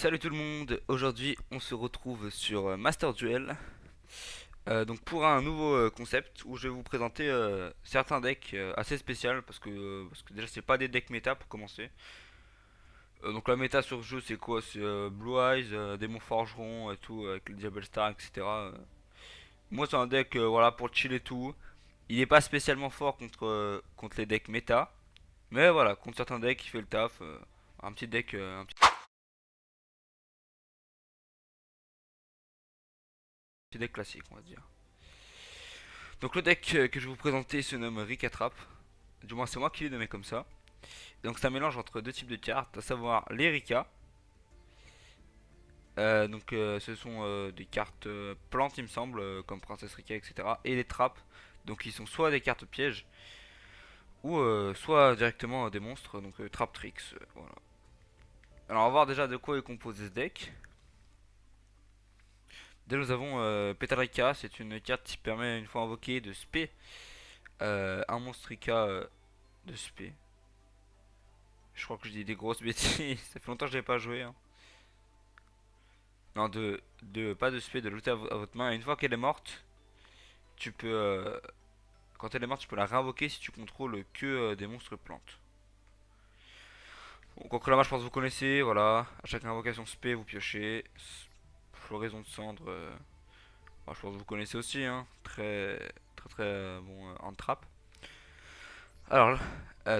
Salut tout le monde, aujourd'hui on se retrouve sur Master Duel. Donc pour un nouveau concept où je vais vous présenter certains decks assez spéciaux parce que déjà c'est pas des decks méta pour commencer. Donc la méta sur le jeu c'est quoi? C'est Blue Eyes, Démon Forgeron et tout avec le Diablo Star, etc. Moi c'est un deck voilà pour chill et tout. Il est pas spécialement fort contre les decks méta, mais voilà contre certains decks il fait le taf. Un petit deck, petit deck classique on va dire. Donc le deck que je vais vous présenter se nomme Rick Attrap. Du moins c'est moi qui l'ai nommé comme ça. Donc c'est un mélange entre deux types de cartes, à savoir les Rika. Ce sont des cartes plantes il me semble, comme Princesse Rika, etc. Et les trappes. Donc ils sont soit des cartes pièges, ou soit directement des monstres, donc Trap Tricks. Voilà. Alors on va voir déjà de quoi est composé ce deck. Déjà nous avons Petalrika, c'est une carte qui permet une fois invoquée de spé un monstre Rika de spé. Je crois que je dis des grosses bêtises. Ça fait longtemps que je n'avais pas joué, hein. Non, pas de spé, de looter à votre main. Et une fois qu'elle est morte, tu peux. Quand elle est morte, tu peux la réinvoquer si tu contrôles que des monstres plantes. Bon, Concrètement, je pense que vous connaissez. Voilà. À chaque invocation spé, vous piochez. Floraison de cendre. Je pense que vous connaissez aussi, hein. Très bon en trap. Alors,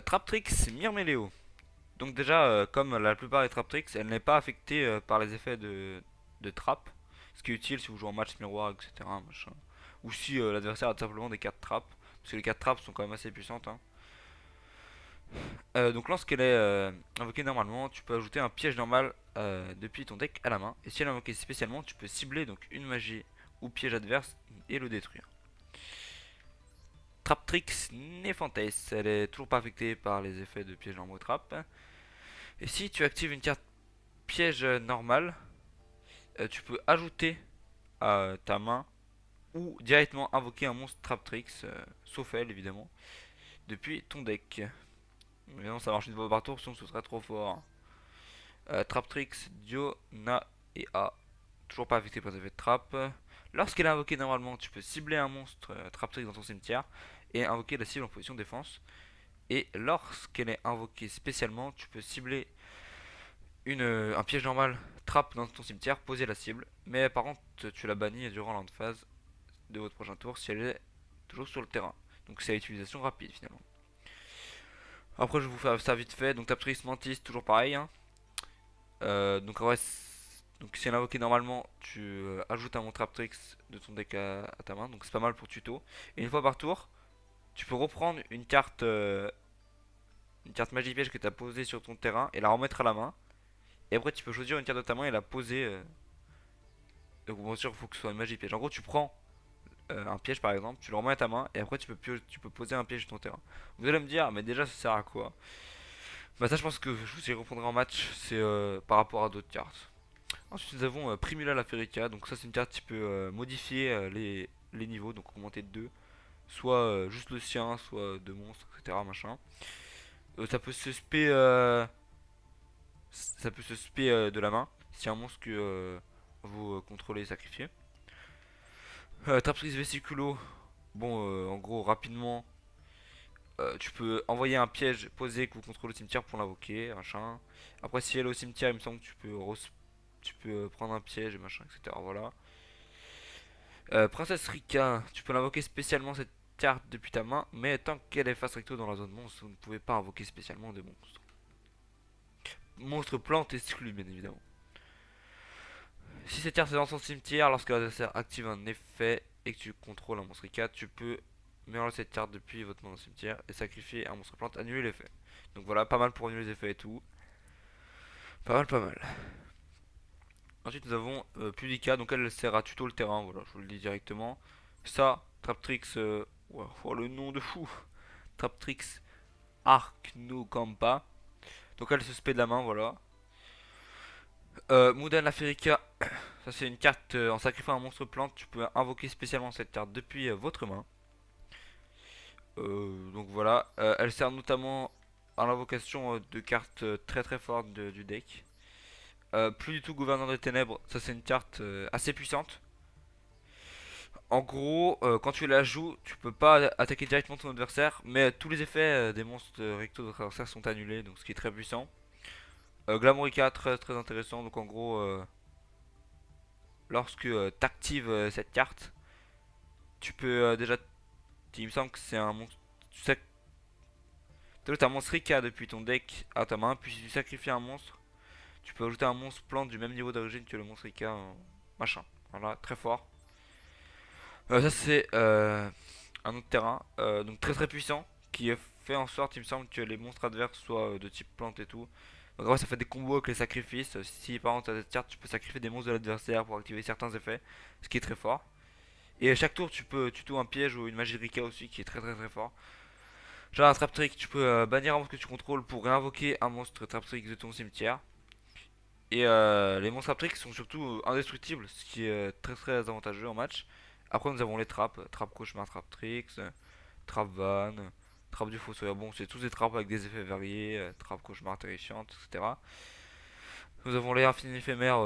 Trap Tricks, c'est Myrméléo. Donc déjà, comme la plupart des Trap Tricks, elle n'est pas affectée par les effets de trap. Ce qui est utile si vous jouez en match miroir, etc. Machin. Ou si l'adversaire a tout simplement des cartes trap. Parce que les cartes trap sont quand même assez puissantes, hein. Donc lorsqu'elle est invoquée normalement, tu peux ajouter un piège normal depuis ton deck à la main. Et si elle est invoquée spécialement, tu peux cibler donc une magie ou piège adverse et le détruire. Trap Tricks Néphantes, elle est toujours pas affectée par les effets de piège normaux trap. Et si tu actives une carte piège normale, tu peux ajouter à ta main ou directement invoquer un monstre Traptrix, sauf elle évidemment, depuis ton deck. Évidemment, ça marche une fois par tour, sinon ce serait trop fort. Traptrix, Dio, Na et A. Toujours pas affecté par les effets de trap. Lorsqu'elle est invoquée normalement, tu peux cibler un monstre Traptrix dans ton cimetière et invoquer la cible en position défense. Et lorsqu'elle est invoquée spécialement, tu peux cibler un piège normal trap dans ton cimetière, poser la cible. Mais par contre, tu la bannis durant l'end phase de votre prochain tour si elle est toujours sur le terrain. Donc c'est à utilisation rapide finalement. Après je vous fais ça vite fait. Donc Taptrix Mantis, toujours pareil, hein. Donc si elle est invoquée normalement, tu ajoutes un monstre Traptrix de ton deck à ta main. Donc c'est pas mal pour tuto. Et une fois par tour, tu peux reprendre une carte magie piège que tu as posée sur ton terrain et la remettre à la main. Et après tu peux choisir une carte de ta main et la poser. Donc bien sûr il faut que ce soit une magie piège. En gros tu prends un piège par exemple, tu le remets à ta main et après tu peux poser un piège sur ton terrain. Vous allez me dire, mais déjà ça sert à quoi? Bah ça je pense que je vous y répondrai en match, c'est par rapport à d'autres cartes. Ensuite nous avons Primula la Ferica, donc ça c'est une carte qui peut modifier les niveaux, donc augmenter de 2, soit juste le sien, soit de monstres, etc. Machin. Ça peut se spé de la main si un monstre que vous contrôlez est sacrifié. Traptrix Vesiculo, bon en gros rapidement tu peux envoyer un piège posé que vous contrôlez au cimetière pour l'invoquer, machin. Après, si elle est au cimetière, il me semble que tu peux prendre un piège, machin, etc. Voilà. Princesse Rika, tu peux l'invoquer spécialement cette carte depuis ta main, mais tant qu'elle est face recto dans la zone monstre, vous ne pouvez pas invoquer spécialement des monstres. Monstre plante exclu, bien évidemment. Si cette carte est dans son cimetière, lorsque l'adversaire active un effet et que tu contrôles un monstre Rika, tu peux mélanger cette carte depuis votre main dans le cimetière et sacrifier un monstre plante, annuler l'effet. Donc voilà, pas mal pour annuler les effets et tout. Pas mal, pas mal. Ensuite, nous avons Pudica, donc elle sert à tuto le terrain, voilà, je vous le dis directement. Ça, Traptrix, oh, le nom de fou, Traptrix Archnocampa. Donc elle se spé de la main, voilà. Mudan Aferica, ça c'est une carte en sacrifiant un monstre plante, tu peux invoquer spécialement cette carte depuis votre main. Donc voilà, elle sert notamment à l'invocation de cartes très très fortes du deck. Plus du tout gouverneur des ténèbres, ça c'est une carte assez puissante. En gros, quand tu la joues, tu peux pas attaquer directement ton adversaire, mais tous les effets des monstres recto de votre adversaire sont annulés, donc ce qui est très puissant. Glamourica, très très intéressant, donc en gros, lorsque t'actives cette carte, tu peux déjà, il me semble que c'est un monstre, tu sais, t'as un monstre Rika depuis ton deck à ta main, puis si tu sacrifies un monstre, tu peux ajouter un monstre plante du même niveau d'origine que le monstre Rika, machin, voilà, très fort. Ça c'est un autre terrain, donc très très puissant, qui fait en sorte, il me semble, que les monstres adverses soient de type plante et tout. Donc ouais, ça fait des combos avec les sacrifices. Si par exemple tu as cette carte, tu peux sacrifier des monstres de l'adversaire pour activer certains effets, ce qui est très fort. Et à chaque tour, tu peux tuto un piège ou une magie de Rika aussi, qui est très très très fort. Genre un trap trick, tu peux bannir un monstre que tu contrôles pour réinvoquer un monstre trap trick de ton cimetière. Et les monstres trap tricks sont surtout indestructibles, ce qui est très très avantageux en match. Après, nous avons les trappes, trap cauchemar, trap tricks, trap van, trap du fossoyeur. Bon, c'est tous des trappes avec des effets variés, trap cauchemar terrifiante, etc. Nous avons les infinis éphémères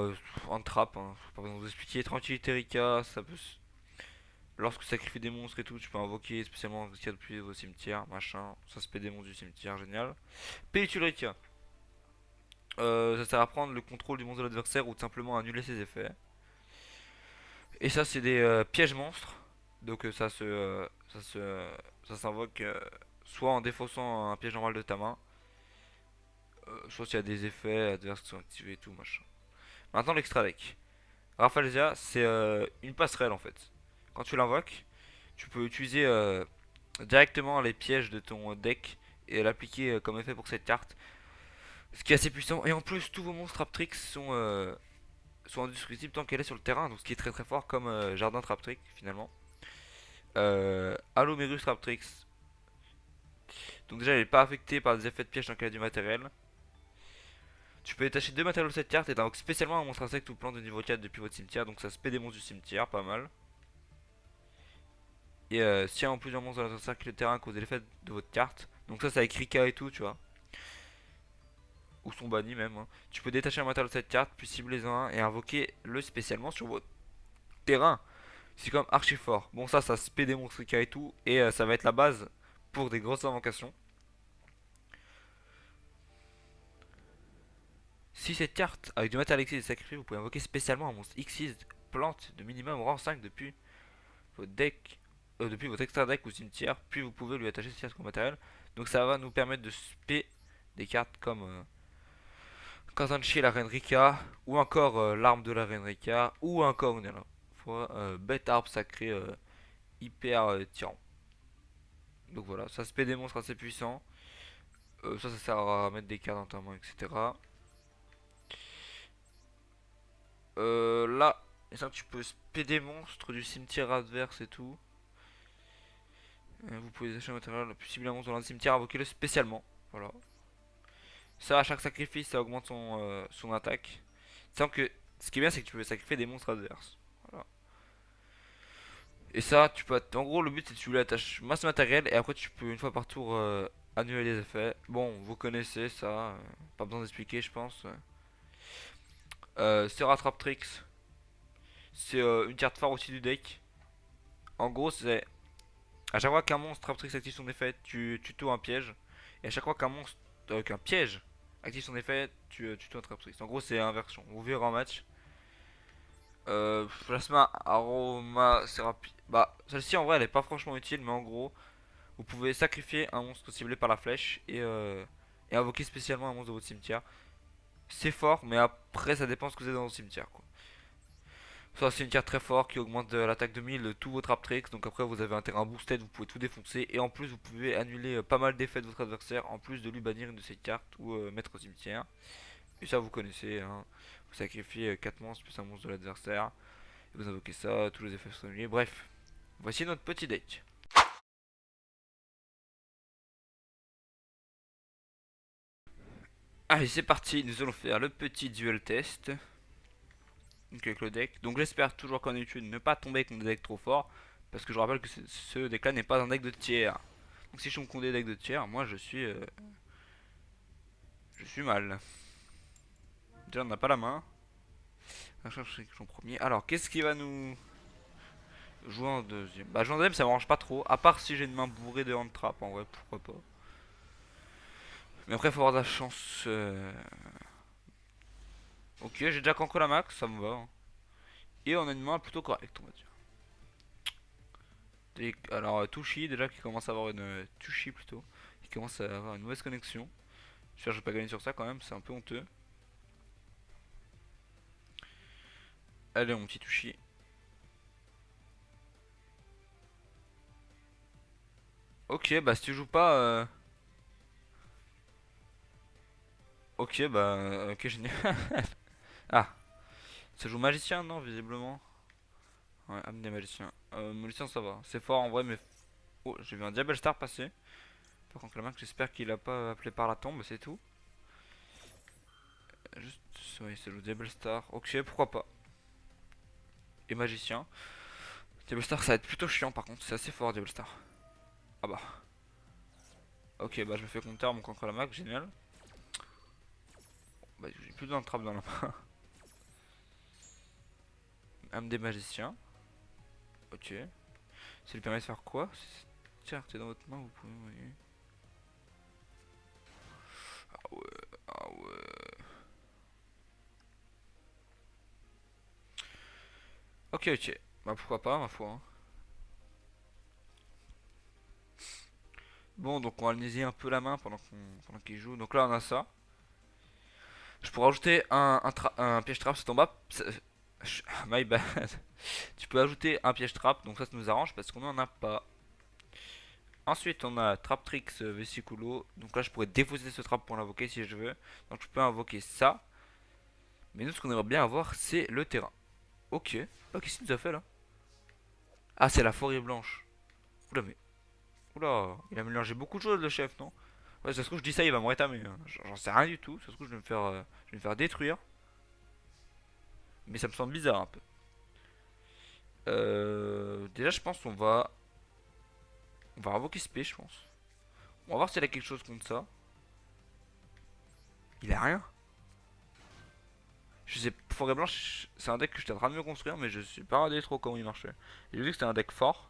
en trap, hein. Faut pas besoin de vous expliquer. Tranquillité Rika, ça peut. Lorsque tu sacrifies des monstres et tout, tu peux invoquer spécialement ce qu'il y a depuis vos cimetières, machin. Ça se fait des monstres du cimetière, génial. Pellicule Rika. Ça sert à prendre le contrôle du monstre de l'adversaire ou tout simplement à annuler ses effets. Et ça, c'est des pièges monstres. Donc ça s'invoque soit en défaussant un piège normal de ta main, soit s'il y a des effets adverses qui sont activés et tout machin. Maintenant l'extra deck. Rafalzia, c'est une passerelle en fait. Quand tu l'invoques, tu peux utiliser directement les pièges de ton deck et l'appliquer comme effet pour cette carte. Ce qui est assez puissant. Et en plus, tous vos monstres Traptrix sont indestructibles tant qu'elle est sur le terrain. Donc ce qui est très très fort comme Jardin Traptrix finalement. Allomerus Traptrix. Donc déjà, elle n'est pas affectée par des effets de piège tant qu'elle a du matériel. Tu peux détacher deux matériaux de cette carte et t'invoques spécialement un monstre insecte ou plante de niveau 4 depuis votre cimetière. Donc ça se paie des monstres du cimetière, pas mal. Et si en plusieurs monstres dans l'adversaire qui le terrain cause l'effet de votre carte. Donc ça, c'est avec Rika et tout, tu vois. Ou sont bannis même, hein. Tu peux détacher un matériau de cette carte, puis cibler un et invoquer le spécialement sur votre terrain. C'est comme archi fort. Bon, ça se paie des monstres Rika et tout. Et ça va être la base pour des grosses invocations. Si cette carte avec du matériel X6 est sacrifiée, vous pouvez invoquer spécialement un monstre X6 plante de minimum rang 5 depuis votre deck, depuis votre extra deck ou cimetière, puis vous pouvez lui attacher cette carte comme matériel. Donc ça va nous permettre de spé des cartes comme Kazanchi la reine Rika, ou encore l'arme de la reine Rika, ou encore une fois bête arbre sacré hyper tyran. Donc voilà, ça spé des monstres assez puissants. Ça sert à mettre des cartes dans ta main, etc. Là, ça, tu peux spé des monstres du cimetière adverse et tout. Vous pouvez acheter un matériel possible un monstre dans le cimetière, invoquez-le spécialement. Voilà. Ça, à chaque sacrifice, ça augmente son attaque. Sans que, ce qui est bien, c'est que tu peux sacrifier des monstres adverses. Voilà. Et ça, tu peux. En gros, le but, c'est que tu lui attaches masse matériel et après, tu peux une fois par tour annuler les effets. Bon, vous connaissez ça. Pas besoin d'expliquer, je pense. C'est Rattrap Tricks. C'est une carte phare aussi du deck. En gros, c'est à chaque fois qu'un monstre Traptrix active son effet, tu tuto un piège. Et à chaque fois qu'un monstre, qu'un piège active son effet, tu tuto un Traptrix. En gros, c'est inversion. Vous verrez en match. Plasma Aroma Thérapie. Bah, celle-ci en vrai, elle est pas franchement utile, mais en gros, vous pouvez sacrifier un monstre ciblé par la flèche et invoquer spécialement un monstre de votre cimetière. C'est fort, mais après, ça dépend de ce que vous avez dans votre cimetière, quoi. Ça, c'est une carte très forte qui augmente l'attaque de 1000 de tous vos trap tricks. Donc après, vous avez un terrain boosted, vous pouvez tout défoncer. Et en plus, vous pouvez annuler pas mal d'effets de votre adversaire. En plus de lui bannir une de ses cartes ou mettre au cimetière. Et ça, vous connaissez, hein. Vous sacrifiez 4 monstres plus un monstre de l'adversaire. Et vous invoquez ça, tous les effets sont annulés. Bref, voici notre petit deck. Allez, c'est parti. Nous allons faire le petit duel test. Donc avec le deck. Donc j'espère toujours qu'en étude ne pas tomber contre des decks trop forts. Parce que je rappelle que ce deck là n'est pas un deck de tiers. Donc si je tombe contre des decks de tiers, moi je suis mal. Déjà, on n'a pas la main. On cherche en premier. Alors, qu'est-ce qui va nous jouer en deuxième? Bah, jouer en deuxième, ça m'arrange pas trop. À part si j'ai une main bourrée de hand trap, en vrai, pourquoi pas. Mais après, faut avoir de la chance. Ok, j'ai déjà cancre la max, ça me va, hein. Et on a une main plutôt correcte, on va dire. Alors, Tushi, déjà, qui commence à avoir une. Tushi plutôt. Qui commence à avoir une mauvaise connexion. J'espère que je vais pas gagner sur ça quand même, c'est un peu honteux. Allez, mon petit Tushi. Ok, bah si tu joues pas. Ok, bah. Ok, génial. Ah, ça joue magicien, non, visiblement. Ouais, âme des magiciens. Magicien, ça va. C'est fort en vrai, mais. Oh, j'ai vu un Diablo Star passer. Par contre, la main, j'espère qu'il a pas appelé par la tombe, c'est tout. Juste. Oui, c'est le Diablo Star. Ok, pourquoi pas. Et magicien. Diablo Star, ça va être plutôt chiant par contre. C'est assez fort, Diablo Star. Ah bah. Ok, bah je me fais counter mon contre la mag, génial. Bah, j'ai plus besoin de trappe dans la main. Âme des magiciens. Ok. Ça lui permet de faire quoi? Tiens, t'es dans votre main, vous pouvez envoyer. Ah ouais, ah ouais. Ok, ok. Bah pourquoi pas, ma foi, hein. Bon, donc on va analyser un peu la main pendant qu'il joue. Donc là, on a ça. Je pourrais ajouter un piège trap sur ton map. My bad. Tu peux ajouter un piège trap, donc ça nous arrange parce qu'on en a pas. Ensuite, on a Trap Tricks Vesiculo. Donc là, je pourrais défausser ce trap pour l'invoquer si je veux. Donc je peux invoquer ça. Mais nous, ce qu'on aimerait bien avoir, c'est le terrain. Ok. Oh, qu'est-ce qu'il nous a fait là? Ah, c'est la forêt blanche. Oula, mais. Oula, il a mélangé beaucoup de choses, le chef, non? Ouais, ça se trouve, je dis ça, il va me rétamer, hein. J'en sais rien du tout. Ça se trouve, je vais me faire détruire. Mais ça me semble bizarre un peu. Déjà, je pense qu'on va. On va invoquer Spé, je pense. On va voir s'il a quelque chose contre ça. Il a rien. Je sais, Forêt Blanche, c'est un deck que j'étais en train de me construire, mais je sais pas regardé trop comment il marchait. J'ai vu que c'était un deck fort,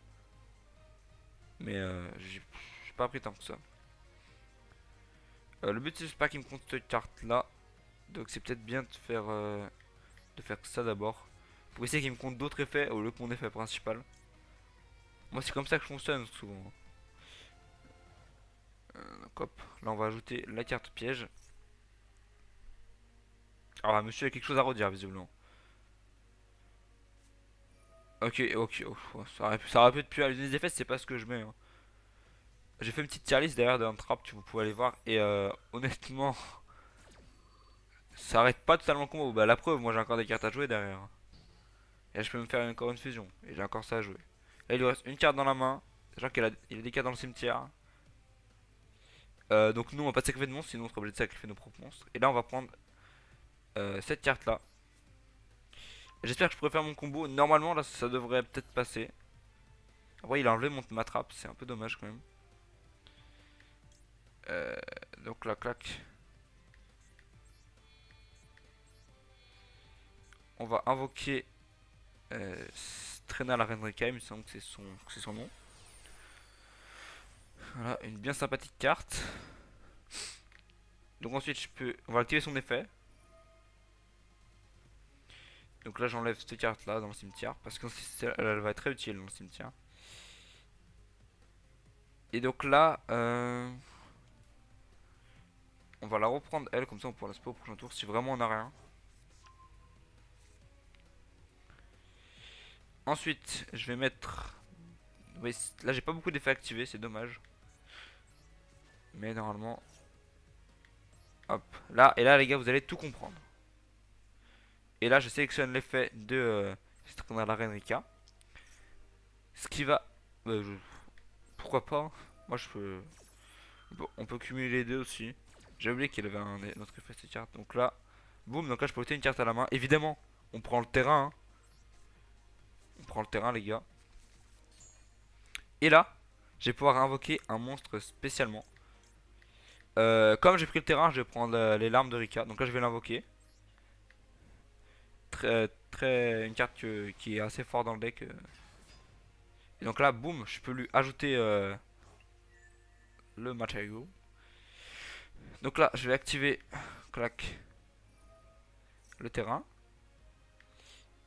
mais j'ai pas appris tant que ça. Le but c'est pas qu'il me compte cette carte là, donc c'est peut-être bien de faire ça d'abord. Pour essayer qu'il me compte d'autres effets au lieu que mon effet principal. Moi c'est comme ça que je fonctionne souvent. Donc hop, là on va ajouter la carte piège. Ah, monsieur a quelque chose à redire visiblement. Ok, ok, oh, ouais, ça aurait pu être plus. Les effets c'est pas ce que je mets, hein. J'ai fait une petite tier list derrière d'un trap, vous pouvez aller voir. Et honnêtement, ça arrête pas totalement le combo. Bah, la preuve, moi j'ai encore des cartes à jouer derrière. Et là, je peux me faire encore une fusion. Et j'ai encore ça à jouer. Là, il lui reste une carte dans la main. Sachant qu'il a des cartes dans le cimetière. Donc, nous, on va pas sacrifier de monstres, sinon on sera obligé de sacrifier nos propres monstres. Et là, on va prendre cette carte là. J'espère que je pourrai faire mon combo. Normalement, là, ça devrait peut-être passer. Après, il a enlevé ma trappe, c'est un peu dommage quand même. Euh, donc là, clac. On va invoquer Strena la Reine Rika, il me semble que c'est son nom. Voilà, une bien sympathique carte. Donc ensuite, on va activer son effet. Donc là, j'enlève cette carte là dans le cimetière parce qu'elle va être très utile dans le cimetière. Et donc là, on va la reprendre elle, comme ça on pourra la spot au prochain tour si vraiment on a rien. Ensuite, je vais mettre. Oui, là, j'ai pas beaucoup d'effets activés, c'est dommage. Mais normalement, hop, là et là, les gars, vous allez tout comprendre. Et là, je sélectionne l'effet de la Reine Rika. Ce qui va. Pourquoi pas, hein. Moi, je peux. Bon, on peut cumuler les deux aussi. J'ai oublié qu'il avait un autre effet cette carte. Donc là, boum. Donc là, je peux ôter une carte à la main. Évidemment, on prend le terrain, hein. On prend le terrain, les gars. Et là, je vais pouvoir invoquer un monstre spécialement. Comme j'ai pris le terrain, je vais prendre les larmes de Rika. Donc là, je vais l'invoquer. une carte qui est assez forte dans le deck. Et donc là, boum, je peux lui ajouter le matériau. Donc là, je vais activer, clac, le terrain.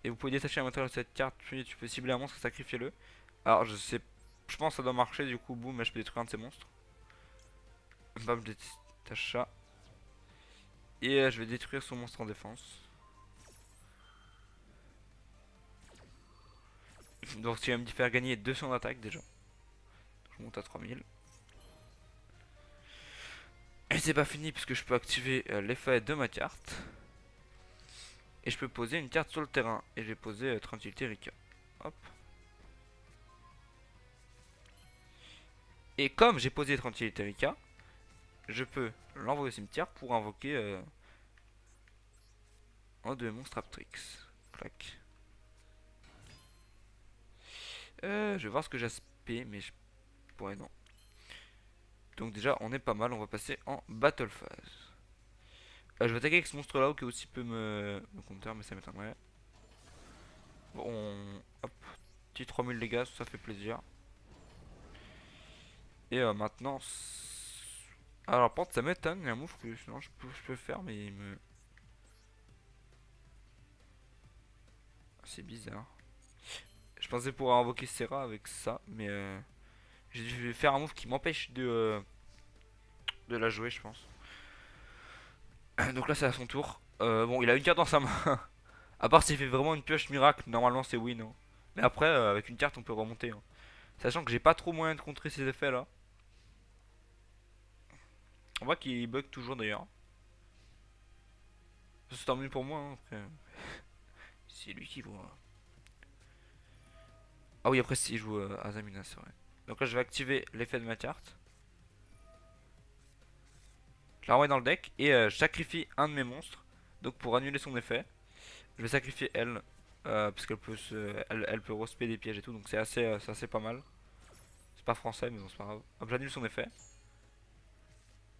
Et vous pouvez détacher un matériau de cette carte, puis tu peux cibler un monstre et sacrifier-le. Alors je sais, je pense que ça doit marcher du coup, boum, là je peux détruire un de ces monstres. Bam, je détache ça. Et je vais détruire son monstre en défense. Donc ce qui va me faire gagner 200 d'attaque déjà. Je monte à 3000. Et c'est pas fini puisque je peux activer l'effet de ma carte. Et je peux poser une carte sur le terrain. Et j'ai posé Tranquillité Rika. Hop. Et comme j'ai posé Tranquillité Rika, je peux l'envoyer au cimetière pour invoquer un de mon Straptrix. Clac. Je vais voir ce que j'aspire, mais je pourrais non. Donc déjà, on est pas mal, on va passer en Battle Phase. Je vais attaquer avec ce monstre là, qui aussi peut me counter, mais ça m'étonnerait. Bon, hop, petit 3000 dégâts, ça fait plaisir. Et maintenant, alors par contre ça m'étonne, il y a un move que sinon je peux faire, mais il me... C'est bizarre. Je pensais pouvoir invoquer Serra avec ça, mais j'ai dû faire un move qui m'empêche de la jouer, je pense. Donc là c'est à son tour. Bon, il a une carte dans sa main. À part s'il fait vraiment une pioche miracle, normalement c'est win, hein. Mais après, avec une carte on peut remonter, hein. Sachant que j'ai pas trop moyen de contrer ces effets là. On voit qu'il bug toujours d'ailleurs. C'est tant mieux pour moi, hein, après. C'est lui qui voit. Ah oui, après si je joue Azamina, c'est vrai. Donc là je vais activer l'effet de ma carte. Je la remets dans le deck et je sacrifie un de mes monstres. Donc pour annuler son effet, je vais sacrifier elle. Parce qu'elle peut elle peut respect des pièges et tout. Donc c'est assez pas mal. C'est pas français mais bon c'est pas grave. Hop, j'annule son effet.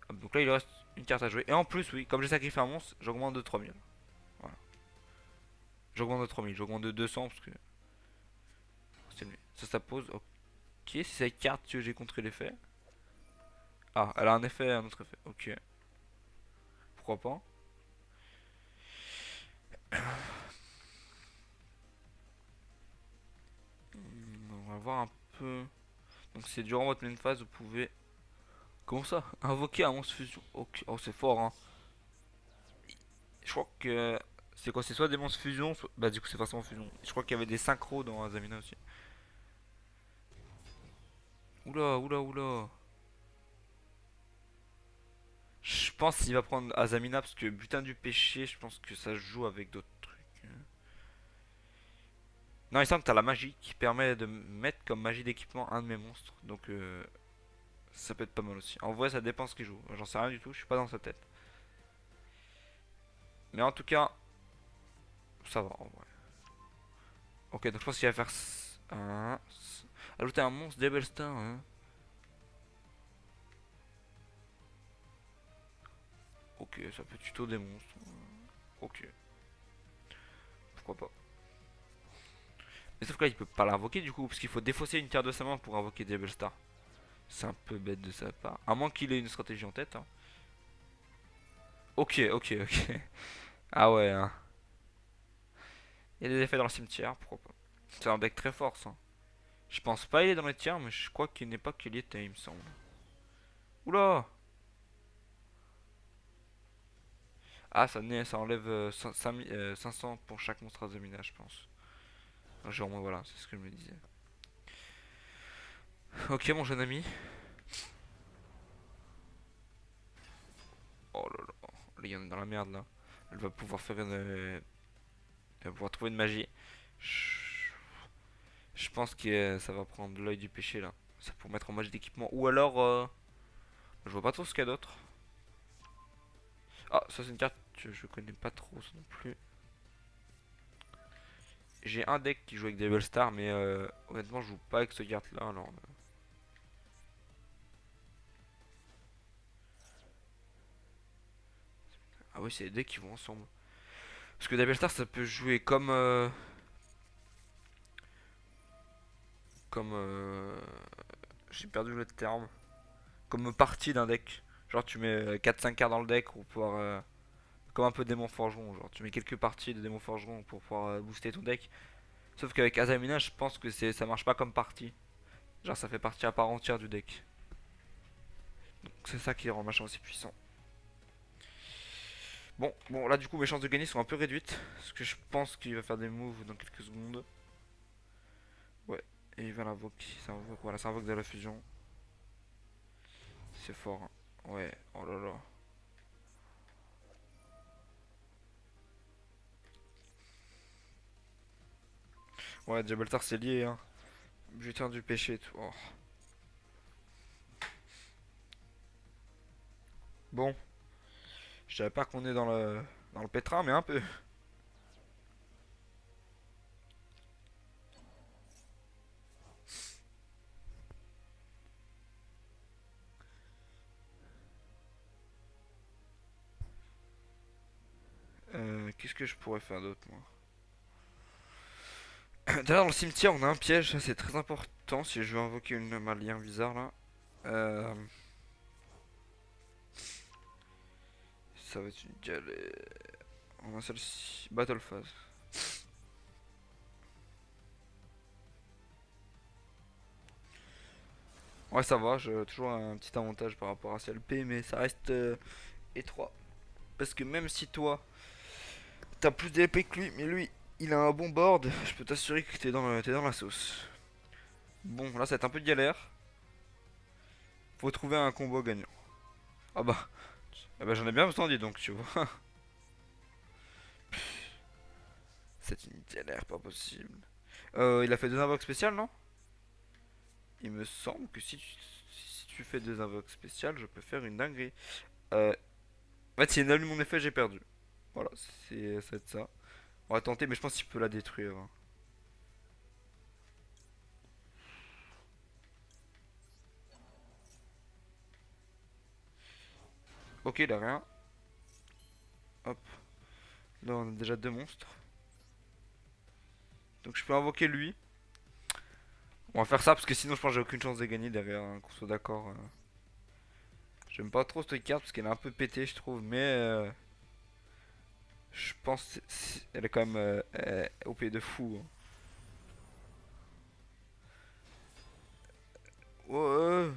Hop, donc là il reste une carte à jouer. Et en plus oui, comme j'ai sacrifié un monstre, j'augmente de 3000. Voilà. J'augmente de 3000, j'augmente de 200 parce que c'est mieux. Ça pose. Ok, c'est cette carte que j'ai contré l'effet. Ah, elle a un effet, un autre effet. Ok. Pourquoi pas. On va voir un peu. Donc c'est durant votre main phase, vous pouvez... Comment ça? Invoquer un monstre fusion. Ok. Oh c'est fort hein. Je crois que... C'est quoi? C'est soit des monstres fusion, bah du coup c'est forcément fusion. Je crois qu'il y avait des synchros dans Azamina aussi. Oula, oula, oula. Je pense qu'il va prendre Azamina parce que butin du péché, je pense que ça joue avec d'autres trucs. Non, il semble que t'as la magie qui permet de mettre comme magie d'équipement un de mes monstres. Donc ça peut être pas mal aussi. En vrai, ça dépend ce qu'il joue. J'en sais rien du tout, je suis pas dans sa tête. Mais en tout cas, ça va en vrai. Ok, donc je pense qu'il va faire ajouter un monstre Devil Star. Hein. Ok, ça peut tuto des monstres. Ok, pourquoi pas. Mais sauf que là, il peut pas l'invoquer du coup, parce qu'il faut défausser une carte de sa main pour invoquer Devil Star. C'est un peu bête de sa part. À moins qu'il ait une stratégie en tête. Hein. Ok, ok, ok. Ah ouais, hein. Il y a des effets dans le cimetière, pourquoi pas. C'est un deck très fort ça. Je pense pas il est dans les tiers, mais je crois qu'il n'est pas qu'il y était, il me semble. Oula! Ah, ça enlève 500 pour chaque monstre à Zamina, je pense. Genre, moi, voilà, c'est ce que je me disais. Ok, mon jeune ami. Oh là là. Il y en a dans la merde là. Elle va pouvoir faire une. Elle va pouvoir trouver une magie. Je, je pense que ça va prendre l'œil du péché là. C'est pour mettre en magie d'équipement. Ou alors. Je vois pas trop ce qu'il y a d'autre. Ah, ça c'est une carte que je connais pas trop ça non plus. J'ai un deck qui joue avec Devil Star, mais honnêtement, je joue pas avec ce carte là. Alors, ah oui, c'est des decks qui vont ensemble. Parce que Double Star ça peut jouer comme j'ai perdu le terme. Comme partie d'un deck. Genre tu mets 4-5 cartes dans le deck pour pouvoir comme un peu démon forgeron, genre tu mets quelques parties de démon forgeron pour pouvoir booster ton deck. Sauf qu'avec Azamina, je pense que ça marche pas comme partie. Genre ça fait partie à part entière du deck. Donc c'est ça qui rend le machin aussi puissant. Bon, là du coup mes chances de gagner sont un peu réduites. Parce que je pense qu'il va faire des moves dans quelques secondes. Ouais, et il va l'invoquer. Voilà, ça invoque de la fusion. C'est fort, hein. Ouais, oh là là. Ouais, Jabaltar c'est lié, hein. Butin du péché et tout. Oh. Bon, je savais pas qu'on est dans le pétrin, mais un peu. Qu'est-ce que je pourrais faire d'autre, moi? D'ailleurs, dans le cimetière, on a un piège, ça c'est très important si je veux invoquer une malien bizarre là. Euh, Ça va être une galère. On a celle-ci. Battle Phase. Ouais, ça va, j'ai toujours un petit avantage par rapport à CLP, mais ça reste étroit. Parce que même si toi, t'as plus d'épée que lui, mais lui, il a un bon board, je peux t'assurer que t'es dans la sauce. Bon, là, ça va être un peu de galère. Faut trouver un combo gagnant. Ah bah, ah bah j'en ai bien besoin, dis donc, tu vois. C'est une galère, pas possible. Il a fait deux invoques spéciales, non? Il me semble que si tu fais deux invoques spéciales, je peux faire une dinguerie. Euh, En fait, s'il annule mon effet, j'ai perdu. Voilà, ça va être ça. On va tenter, mais je pense qu'il peut la détruire, hein. Ok, il a rien. Hop. Là, on a déjà deux monstres. Donc je peux invoquer lui. On va faire ça parce que sinon, je pense que j'ai aucune chance de gagner derrière, hein, qu'on soit d'accord. J'aime pas trop cette carte parce qu'elle est un peu pétée, je trouve, mais je pense elle est quand même OP de fou, hein. Ouais,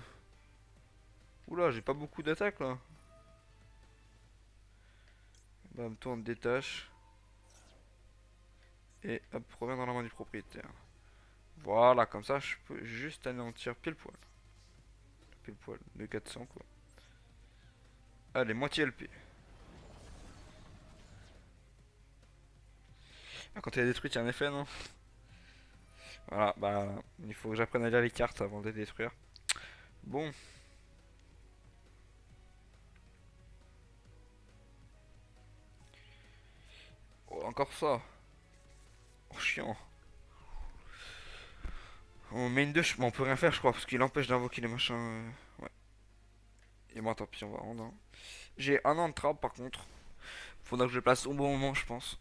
oula, j'ai pas beaucoup d'attaques là. Bam, toi on te détache. Et hop, reviens dans la main du propriétaire. Voilà, comme ça je peux juste anéantir pile poil. Pile poil, de 400 quoi. Allez, moitié LP. Ah, quand elle est détruite, il y a un effet, non? Voilà, bah, il faut que j'apprenne à lire les cartes avant de les détruire. Bon, oh, encore ça. Oh, chiant. On met une 2, on peut rien faire, je crois, parce qu'il empêche d'invoquer les machins. Ouais. Et moi, tant pis, on va rendre, hein. J'ai un an de trap, par contre. Faudra que je le place au bon moment, je pense.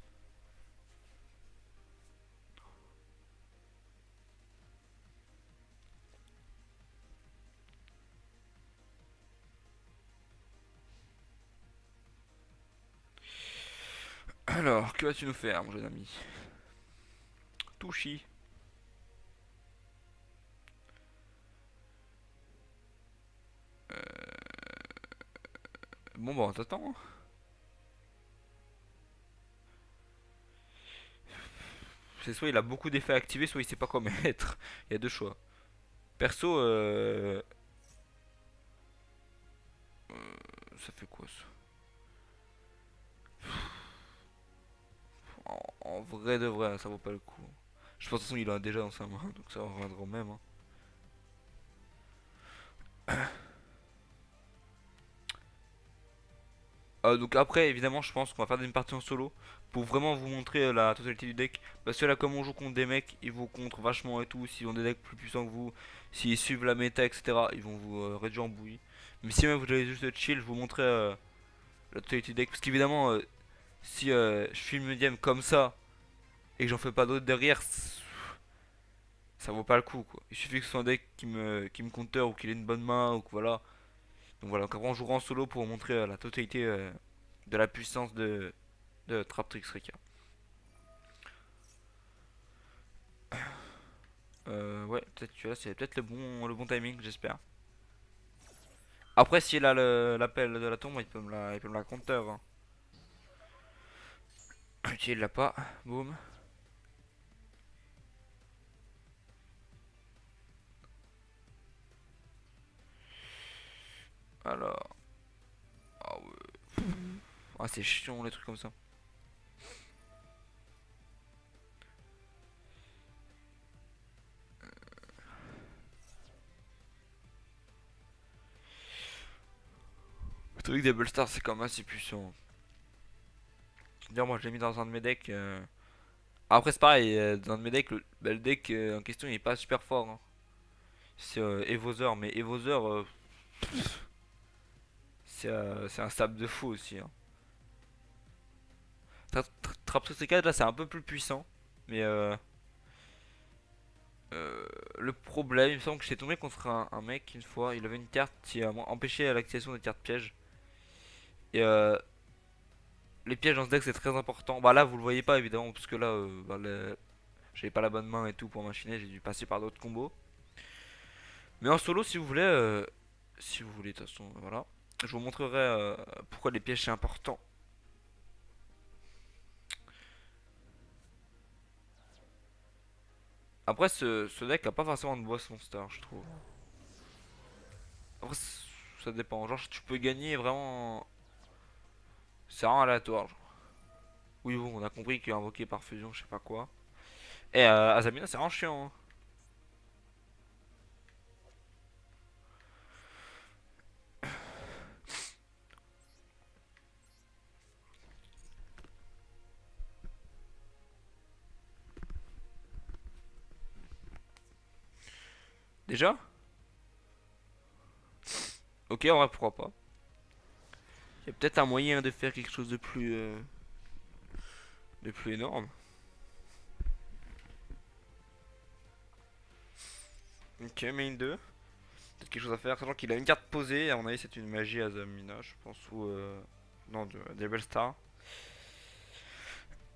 Alors, que vas-tu nous faire, mon jeune ami? Touchy. Bon, bah, on t'attend, hein. C'est soit il a beaucoup d'effets activés, soit il sait pas quoi mettre. Il y a deux choix. Perso, ça fait quoi ça? En vrai de vrai, ça vaut pas le coup. Je pense de toute façon il en a déjà dans sa main, donc ça reviendra au même, hein. Donc après, évidemment, je pense qu'on va faire une partie en solo pour vraiment vous montrer la totalité du deck. Parce que là, comme on joue contre des mecs, ils vous contre vachement et tout. S'ils ont des decks plus puissants que vous, s'ils suivent la méta, etc., ils vont vous réduire en bouillie. Mais si même vous voulez juste chill, je vous montrer la totalité du deck. Parce qu'évidemment, Si je filme une game comme ça et que j'en fais pas d'autres derrière, ça vaut pas le coup quoi. Il suffit que ce soit un deck qui me counter ou qu'il ait une bonne main ou que voilà. Donc voilà, donc après on jouera en solo pour montrer la totalité de la puissance de Traptrix Reka. Ouais, peut-être que là c'est peut-être le bon timing, j'espère. Après, s'il a l'appel de la tombe, il peut me la counter, hein. Ok, il l'a pas. Boum. Alors. Ah ouais. Ah, c'est chiant les trucs comme ça. Le truc des Stars, c'est quand même assez puissant. D'ailleurs, moi je l'ai mis dans un de mes decks. Après, c'est pareil, dans un de mes decks, le deck en question il est pas super fort, hein. C'est Evother, mais Evother, c'est un stab de fou aussi, hein. Traptrix 4 là, c'est un peu plus puissant. Mais le problème, il me semble que j'étais tombé contre un mec une fois. Il avait une carte qui empêchait l'activation des cartes pièges. Et les pièges dans ce deck c'est très important. Bah là vous le voyez pas évidemment parce que là bah, j'avais pas la bonne main et tout pour machiner, j'ai dû passer par d'autres combos. Mais en solo si vous voulez de toute façon voilà, je vous montrerai pourquoi les pièges c'est important. Après ce deck a pas forcément de boss monster je trouve. Après ça dépend, genre tu peux gagner vraiment, c'est vraiment aléatoire genre. Oui bon on a compris qu'invoqué par fusion je sais pas quoi. Et Azamina c'est vraiment chiant, hein. Déjà. Ok, en vrai pourquoi pas. Il y a peut-être un moyen de faire quelque chose de plus énorme. Ok, main 2. Peut-être quelque chose à faire. Sachant qu'il a une carte posée. À mon avis, c'est une magie à Zamina, je pense. Ou. Non, Devil Star.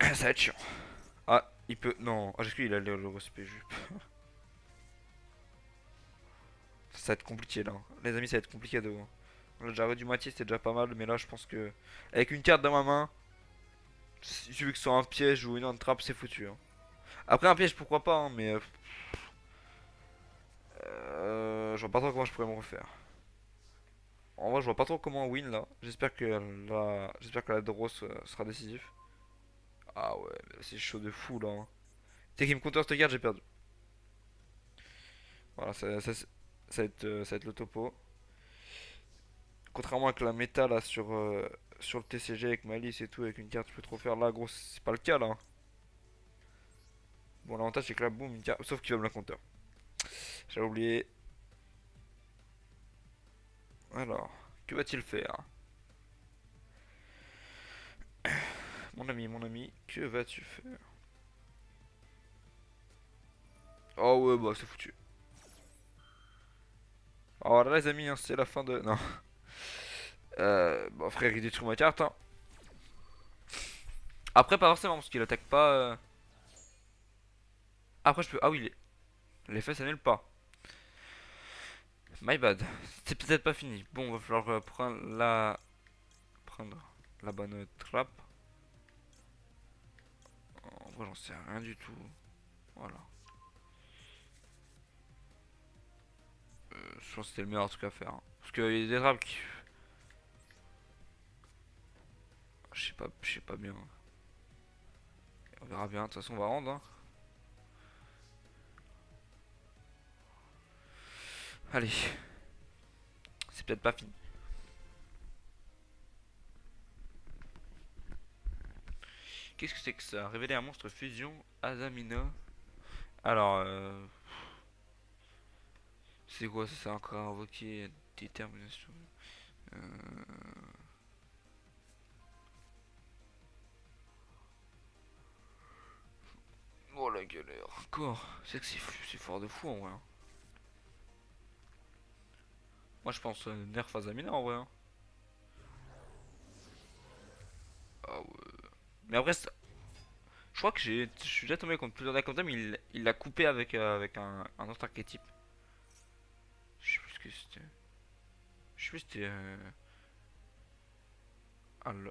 Ça va être chiant. Ah, il peut. Non. Ah, j'excuse, il a le respect jupe. Ça va être compliqué là. Les amis, ça va être compliqué de. Là, j'avais du moitié, c'était déjà pas mal. Mais là, je pense que. Avec une carte dans ma main. Si tu veux que ce soit un piège ou une trappe, c'est foutu, hein. Après, un piège, pourquoi pas, hein, mais. Je vois pas trop comment je pourrais me refaire. En vrai, je vois pas trop comment win là. J'espère que la draw sera décisif. Ah ouais, mais c'est chaud de fou là, hein. Dès qu'il me counter cette carte, j'ai perdu. Voilà, ça va être le topo. Contrairement avec la méta là sur le TCG avec Malice et tout, avec une carte, je peux trop faire là, gros, c'est pas le cas là. Bon, l'avantage c'est que là, boum, une carte. Sauf qu'il va me la counter. J'avais oublié. Alors, que va-t-il faire? Mon ami, que vas-tu faire? Oh ouais, bah c'est foutu. Alors là, les amis, hein, c'est la fin de. Non. Bon, frère, il détruit ma carte, hein. Après, pas forcément, parce qu'il attaque pas. Après, je peux. Ah oui, l'effet s'annule pas. My bad. C'est peut-être pas fini. Bon, va falloir prendre la bonne trappe. En vrai, j'en sais rien du tout. Voilà. Je pense que c'était le meilleur truc à faire, hein. Parce qu'il y a des trappes qui. Je sais pas bien. On verra bien. De toute façon, on va rendre, hein. Allez. C'est peut-être pas fini. Qu'est-ce que c'est que ça? Révéler un monstre fusion Azamina. Alors, c'est quoi ça? C'est encore invoquer détermination. Euh, Oh la galère. Encore. C'est que c'est fort de fou en vrai, hein. Moi je pense nerf Azamina en vrai, hein. Ah ouais. Mais après, je crois que je suis déjà tombé contre plusieurs decks comme ça, mais il l'a coupé avec un autre archétype. Je sais plus ce que c'était. Je sais plus si c'était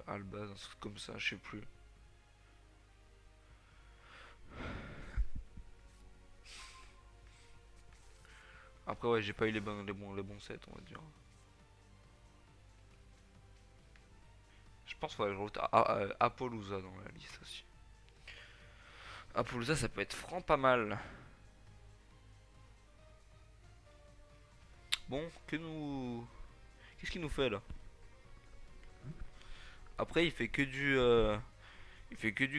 Albaz, un truc comme ça, je sais plus. Après ouais, j'ai pas eu les bons sets, on va dire. Je pense qu'il faudrait que je rajoute Apollousa dans la liste aussi. Apollousa ça peut être franc pas mal. Bon, qu'est-ce qu'il nous fait là? Après il fait que du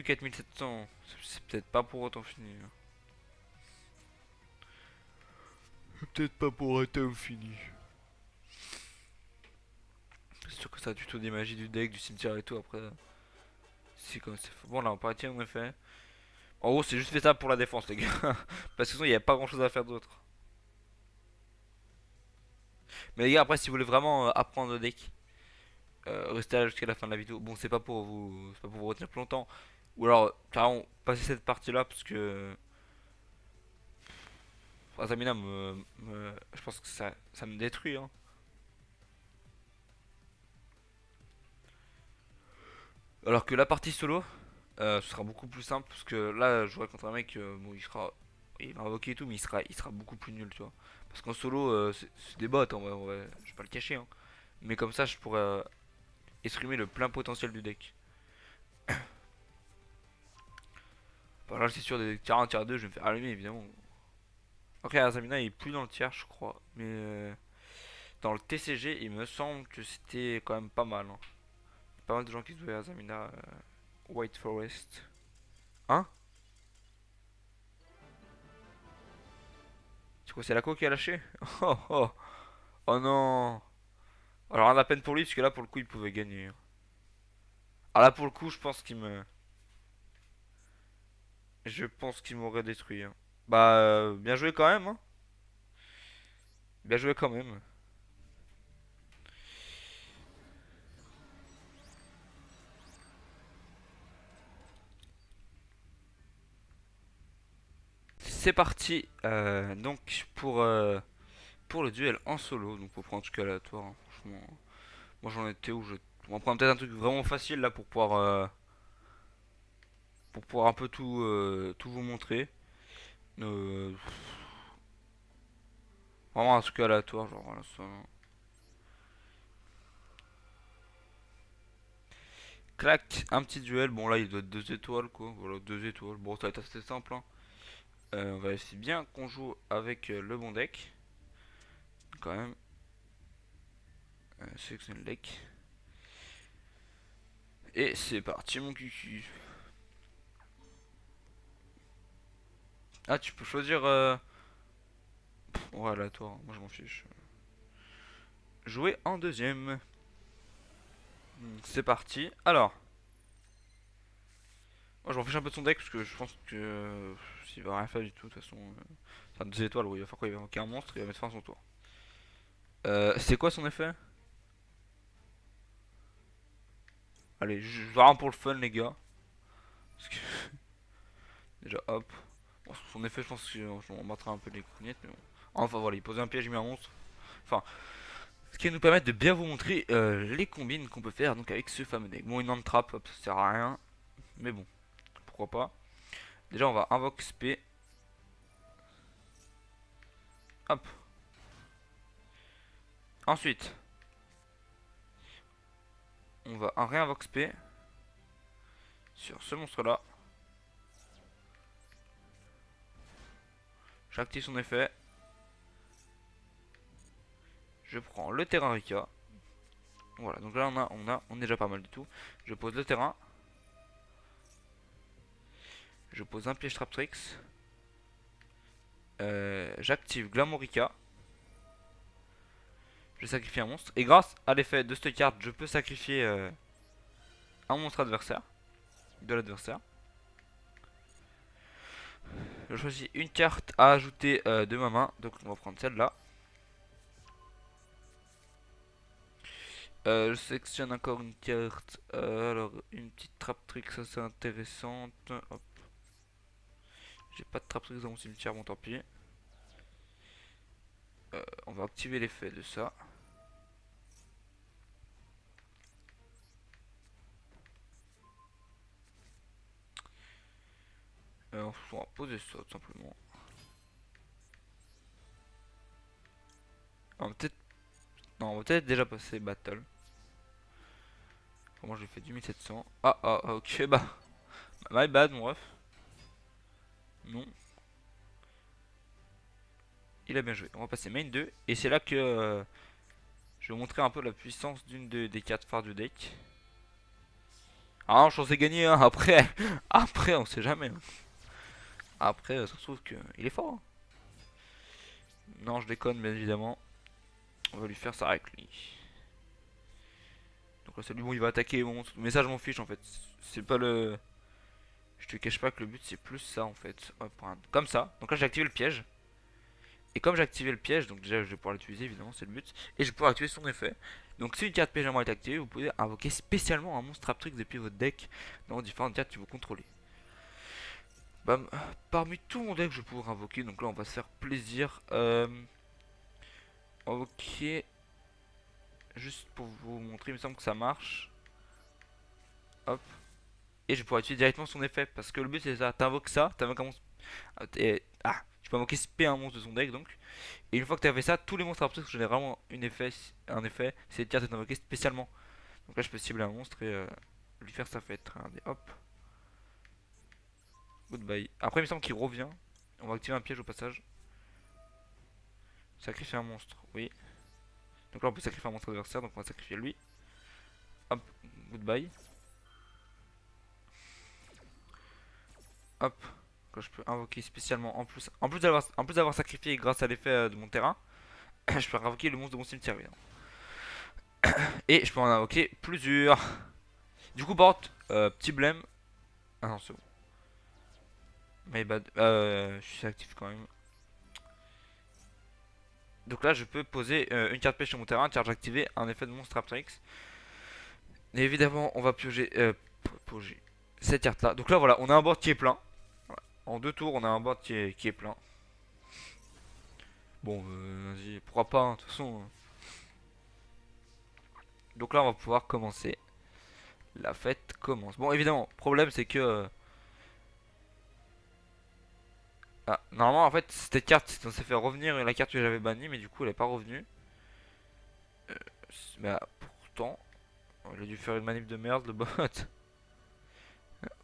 4700. C'est peut-être pas pour autant fini, hein. Peut-être pas pour autant fini. C'est sûr que ça a tuto des magies du deck, du cimetière et tout après. C'est comme c'est bon là on peut tirer en effet. En gros c'est juste fait ça pour la défense les gars. Parce que sinon il n'y a pas grand chose à faire d'autre. Mais les gars après si vous voulez vraiment apprendre le deck, restez là jusqu'à la fin de la vidéo. Bon c'est pas pour vous retenir plus longtemps. Ou alors carrément passer cette partie là parce que Azamina je pense que ça me détruit, hein. Alors que la partie solo, ce sera beaucoup plus simple parce que là, je jouerai contre un mec, bon, il va invoquer et tout, mais il sera beaucoup plus nul, tu vois. Parce qu'en solo, c'est des bots, en vrai, je vais pas le cacher, hein. Mais comme ça, je pourrais exprimer le plein potentiel du deck. Par là, c'est sûr, des tiers 1, tiers 2, je vais me faire allumer, évidemment. Après, Azamina, il est plus dans le tiers, je crois. Mais dans le TCG, il me semble que c'était quand même pas mal, hein. Pas mal de gens qui jouaient Azamina White Forest. Hein? C'est quoi, c'est la co qui a lâché? Oh oh, oh non. Alors rien à peine pour lui, parce que là pour le coup il pouvait gagner. Ah là pour le coup je pense qu'il m'aurait détruit, hein. Bah bien joué quand même, hein. Bien joué quand même. C'est parti. Donc pour le duel en solo, donc pour prendre un truc aléatoire, hein, franchement. Moi j'en étais où on va prendre peut-être un truc vraiment facile là pour pouvoir un peu tout vous montrer. Euh, Vraiment un truc aléatoire, genre voilà, ça. Clac, un petit duel. Bon, là, il doit être 2 étoiles, quoi. Voilà, 2 étoiles. Bon, ça va être assez simple, hein. On va essayer bien qu'on joue avec le bon deck. Quand même. Sélectionne le deck. Et c'est parti, mon cucu. Ah, tu peux choisir. Voilà, toi, moi je m'en fiche. Jouer en deuxième. C'est parti. Alors, moi je m'en fiche un peu de son deck parce que je pense que s'il va rien faire du tout, de toute façon. C'est un 2 étoiles, oui. Il va faire quoi? Il va invoquer un monstre et il va mettre fin à son tour. C'est quoi son effet? Allez, vraiment pour le fun, les gars. Parce que déjà, hop. Bon, son effet, je pense qu'on battra un peu les cognettes, mais bon. Enfin voilà, il posait un piège, il met un monstre. Enfin, ce qui va nous permettre de bien vous montrer les combines qu'on peut faire donc avec ce fameux deck. Bon, une hand trap, hop, ça sert à rien. Mais bon, pourquoi pas. Déjà, on va invoque SP. Hop. Ensuite, on va un réinvoque SP sur ce monstre là. J'active son effet. Je prends le terrain Rika. Voilà, donc là on est déjà pas mal du tout. Je pose le terrain. Je pose un piège Traptrix. J'active Glamourica. Je sacrifie un monstre. Et grâce à l'effet de cette carte, je peux sacrifier un monstre adversaire. De l'adversaire. Je choisis une carte à ajouter de ma main. Donc on va prendre celle-là. Je sélectionne encore une carte. Alors, une petite trap trick, ça c'est intéressante. Hop. J'ai pas de trap trick dans mon cimetière, bon tant pis. On va activer l'effet de ça. On va poser ça tout simplement. On va peut-être. Non, on va peut-être déjà passer battle. Moi j'ai fait du 1700. Ok, bah. My bad, mon ref. Non. Il a bien joué. On va passer main 2. Et c'est là que je vais vous montrer un peu la puissance des cartes phares du deck. Ah, non, je pensais gagner, hein. Après, après, on sait jamais, hein. Après, ça se trouve qu'il est fort, hein. Non, je déconne, bien évidemment. On va lui faire ça avec lui. Donc là, c'est lui, bon, il va attaquer. Bon, mais ça, je m'en fiche en fait. C'est pas le. Je te cache pas que le but, c'est plus ça en fait. Hop, comme ça. Donc là, j'ai activé le piège. Et comme j'ai activé le piège, donc déjà, je vais pouvoir l'utiliser, évidemment, c'est le but. Et je vais pouvoir activer son effet. Donc, si une carte piège à moi est activée, vous pouvez invoquer spécialement un monstre Traptrix depuis votre deck dans différentes cartes que vous contrôlez. Bam. Parmi tout mon deck, je vais pouvoir invoquer. Donc là, on va se faire plaisir. Ok. Juste pour vous montrer, il me semble que ça marche. Hop. Et je pourrais utiliser directement son effet. Parce que le but c'est ça. T'invoques ça, t'invoques un monstre. Tu peux invoquer SP un monstre de son deck donc. Et une fois que tu as fait ça, tous les monstres après généralement un effet. C'est de carte est invoquée spécialement. Donc là je peux cibler un monstre et lui faire sa fête. Regardez, hop. Goodbye. Après il me semble qu'il revient. On va activer un piège au passage. Sacrifier un monstre, oui. Donc là on peut sacrifier un monstre adversaire, donc on va sacrifier lui. Hop, goodbye. Hop, que je peux invoquer spécialement en plus d'avoir sacrifié grâce à l'effet de mon terrain, je peux invoquer le monstre de mon cimetière évidemment. Et je peux en invoquer plusieurs. Du coup, par contre, petit blême. Ah non, c'est bon. My bad. Je suis actif quand même. Donc là, je peux poser une carte pêche sur mon terrain, charge activée, un effet de monstre Traptrix. Et évidemment, on va piocher cette carte là. Donc là, voilà, on a un board qui est plein. Voilà. En 2 tours, on a un board qui est plein. Bon, vas-y, pourquoi pas, hein, de toute façon. Donc là, on va pouvoir commencer. La fête commence. Bon, évidemment, problème c'est que. Normalement, en fait, cette carte, on s'est fait revenir la carte que j'avais bannie, mais du coup, elle est pas revenue. Mais pourtant, il a dû faire une manip de merde, le bot.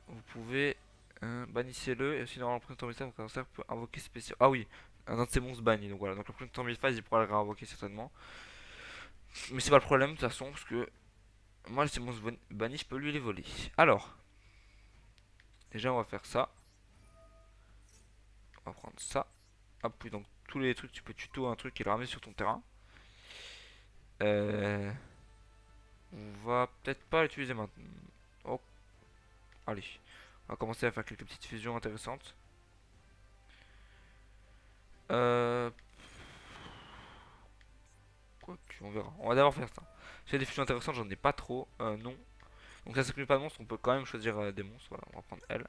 Vous pouvez. Bannissez-le, et aussi, normalement, le printemps mystère, votre adversaire peut invoquer spécial. Ah oui, un de ces monstres bannis. Donc voilà, donc le printemps phase, il pourra le réinvoquer certainement. Mais c'est pas le problème, de toute façon, parce que. Moi, ces monstres bannis, je peux lui les voler. Alors, déjà, on va faire ça. On va prendre ça. Hop, oui, donc tous les trucs, tu peux tuto un truc et le ramener sur ton terrain. Euh, on va peut-être pas l'utiliser maintenant. Oh, allez. On va commencer à faire quelques petites fusions intéressantes. Euh, quoi que, on verra. On va d'abord faire ça. J'ai des fusions intéressantes, j'en ai pas trop. Non. Donc ça s'occupe pas de monstres, on peut quand même choisir des monstres. Voilà, on va prendre elle.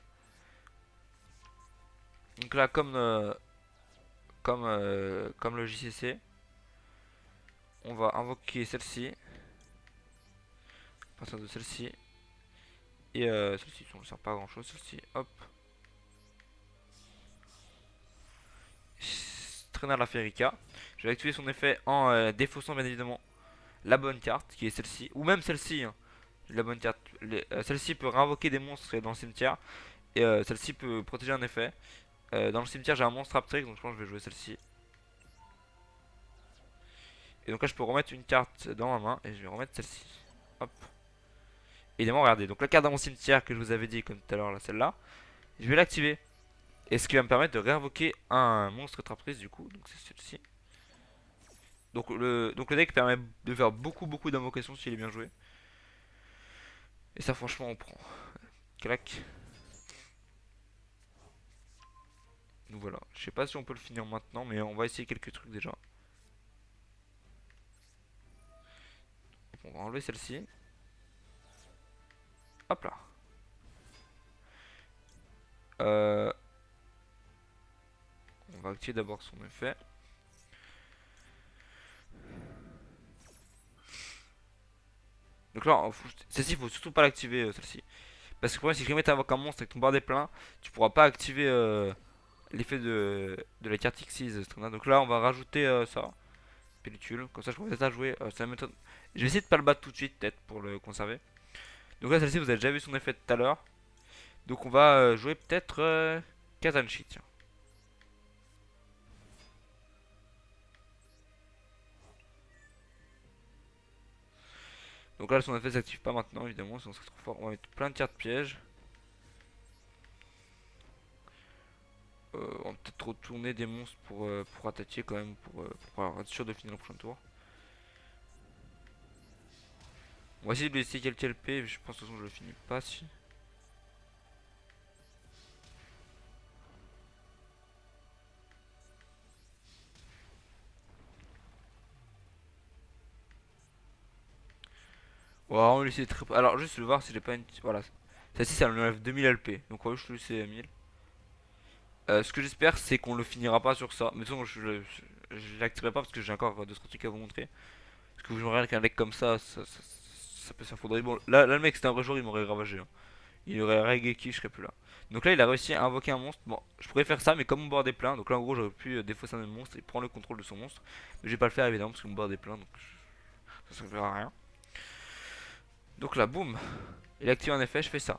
Donc là, comme le JCC, on va invoquer celle-ci. À partir de celle-ci. Et celle-ci, on ne sert pas à grand chose. Celle-ci, hop. Traîner la Ferica. Je vais activer son effet en défaussant bien évidemment la bonne carte qui est celle-ci. Ou même celle-ci, hein. La bonne carte. Celle-ci peut réinvoquer des monstres dans le cimetière. Et celle-ci peut protéger un effet. Dans le cimetière, j'ai un monstre Traptrix, donc je pense que je vais jouer celle-ci. Et donc là, je peux remettre une carte dans ma main et je vais remettre celle-ci. Hop. Évidemment, regardez. Donc la carte dans mon cimetière que je vous avais dit comme tout à l'heure, là, celle-là, je vais l'activer. Et ce qui va me permettre de réinvoquer un monstre Traptrix du coup. Donc c'est celle-ci. Donc le deck permet de faire beaucoup d'invocations s'il est bien joué. Et ça, franchement, on prend. Clac. Donc voilà, je sais pas si on peut le finir maintenant, mais on va essayer quelques trucs déjà. On va enlever celle-ci. Hop là. Euh, on va activer d'abord son effet. Donc là, celle-ci, il faut surtout pas l'activer, celle-ci. Parce que le problème, c'est que jamais t'invoques un monstre et que ton board est plein, tu pourras pas activer l'effet de la carte Xyz, ce truc-là. Donc là, on va rajouter ça, pellicule. Comme ça, je pourrais peut-être la jouer. Ça m'étonne. Je vais essayer de pas le battre tout de suite, peut-être, pour le conserver. Donc là, celle-ci, vous avez déjà vu son effet tout à l'heure. Donc on va jouer peut-être Kazanshi, tiens. Donc là, son effet s'active pas maintenant, évidemment, sinon c'est trop fort. On va mettre plein de cartes pièges. On va peut-être retourner des monstres pour attaquer quand même, pour être sûr de finir le prochain tour. On va essayer de laisser quelques LP, je pense de toute façon je le finis pas si. On va vraiment laisser très peu. Alors juste le voir si j'ai pas une. Voilà. Celle-ci ça me enlève 2000 LP, donc on va juste le laisser à 1000. Ce que j'espère c'est qu'on le finira pas sur ça. Mais de toute façon je l'activerai pas parce que j'ai encore 2-3 trucs à vous montrer. Parce que vous me regardez qu'un deck comme ça peut s'infondrer. Bon là le mec c'était un vrai joueur, il m'aurait ravagé, hein. Il aurait Raigeki, je serais plus là. Donc là, il a réussi à invoquer un monstre. Bon, je pourrais faire ça, mais comme mon board est plein, donc là, en gros, j'aurais pu défausser un autre monstre et prendre le contrôle de son monstre. Mais je vais pas le faire, évidemment, parce que mon board est plein, donc ça servira à rien. Donc là, boum, il active un effet, je fais ça.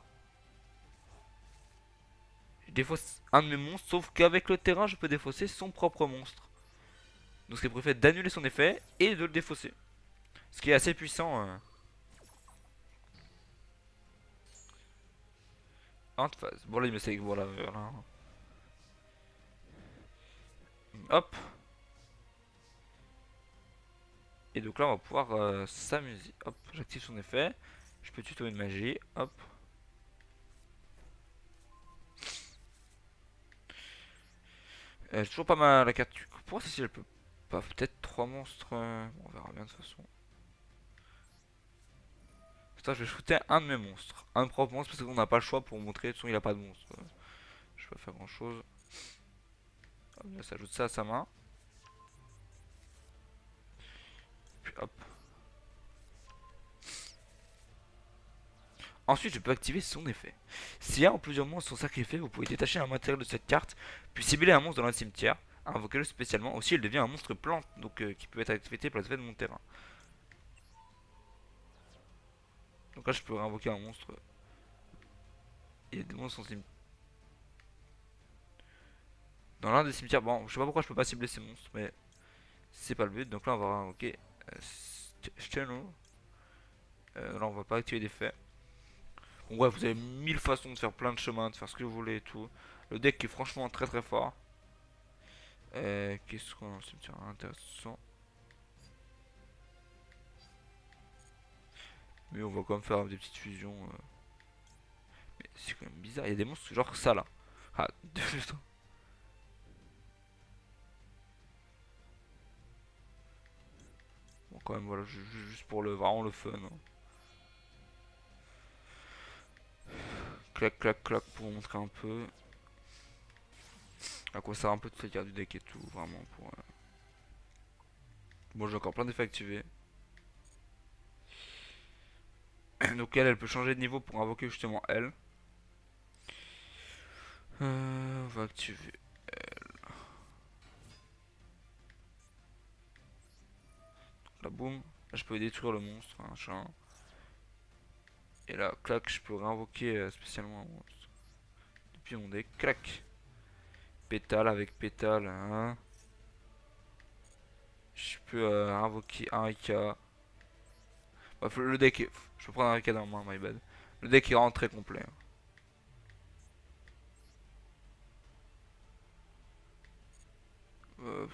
Je défausse un de mes monstres, sauf qu'avec le terrain, je peux défausser son propre monstre. Donc ce qui préfère d'annuler son effet et de le défausser. Ce qui est assez puissant en phase. Bon, là, il me sait, voilà, voilà. Hop. Et donc là, on va pouvoir s'amuser. Hop, j'active son effet. Je peux tutoyer une magie. Hop. J'ai toujours pas mal la carte. Pourquoi celle-ci elle peut pas? Peut-être 3 monstres. On verra bien de toute façon. Putain, je vais shooter un de mes monstres. Un propre monstre parce qu'on n'a pas le choix pour montrer. De toute façon, il a pas de monstre. Je vais pas faire grand chose. Hop, là, ça ajoute ça à sa main. Puis hop. Ensuite, je peux activer son effet. Si un ou plusieurs monstres sont sacrifiés, vous pouvez détacher un matériau de cette carte, puis cibler un monstre dans le cimetière. Invoquez-le spécialement. Aussi, il devient un monstre plante, donc qui peut être activé pour les effets de mon terrain. Donc là, je peux réinvoquer un monstre. Il y a des monstres dans, dans l'un des cimetières. Bon, je sais pas pourquoi je peux pas cibler ces monstres, mais c'est pas le but. Donc là, on va réinvoquer Steno. Là, on va pas activer d'effet. Bon, ouais, vous avez 1000 façons de faire plein de chemins, de faire ce que vous voulez et tout. Le deck est franchement très très fort. Qu'est-ce qu'on a dans le cimetière intéressant? Mais on va quand même faire des petites fusions. Mais c'est quand même bizarre. Il y a des monstres genre ça là. Ah, bon, quand même, voilà, juste pour le vraiment le fun, hein. Clac, clac, clac pour vous montrer un peu à quoi sert un peu de cette carte du deck et tout, vraiment pour. Bon, j'ai encore plein d'effets activés. Donc elle peut changer de niveau pour invoquer justement elle. On va activer. Là, boum. Là, je peux détruire le monstre, un chat. Et là, clac, je peux réinvoquer spécialement un monstre. Depuis mon deck, clac. Pétale avec pétale, hein. Je peux invoquer un Rika. Bref, le deck est... Je peux prendre un Rika dans la main, my bad. Le deck est vraiment très complet, hein.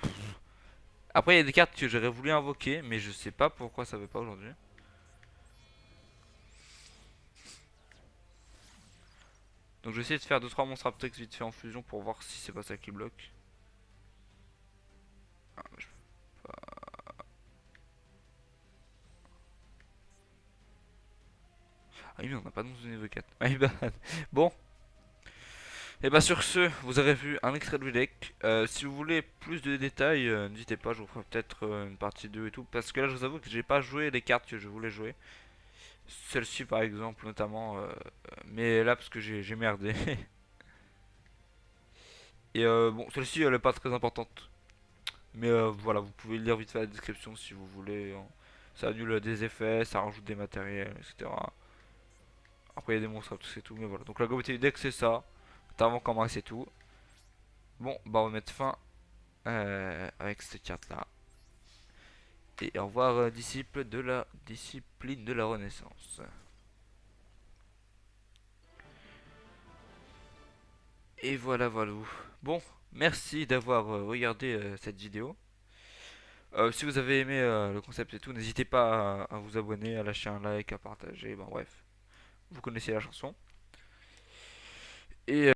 Après, il y a des cartes que j'aurais voulu invoquer, mais je sais pas pourquoi ça veut pas aujourd'hui. Donc je vais essayer de faire 2-3 monstres Aptex vite fait en fusion pour voir si c'est pas ça qui bloque. Ah, ah oui, on n'a pas de monstre de niveau 4. My bad. Bon, et bah sur ce, vous avez vu un extrait du deck. Si vous voulez plus de détails, n'hésitez pas, je vous ferai peut-être une partie 2 et tout. Parce que là, je vous avoue que j'ai pas joué les cartes que je voulais jouer. Celle-ci par exemple, notamment. Mais là, parce que j'ai merdé. Et bon, celle-ci, elle est pas très importante. Mais voilà, vous pouvez lire vite fait la description si vous voulez, hein. Ça annule des effets, ça rajoute des matériels, etc. Après, il y a des monstres, tout c'est tout. Mais voilà, donc la globalité du deck, c'est ça. Notamment comment c'est tout. Bon, bah on va mettre fin avec cette carte-là. Et au revoir, disciple de la discipline de la Renaissance. Et voilà, voilà. Bon, merci d'avoir regardé cette vidéo. Si vous avez aimé le concept et tout, n'hésitez pas à vous abonner, à lâcher un like, à partager. Bon, bref, vous connaissez la chanson. Et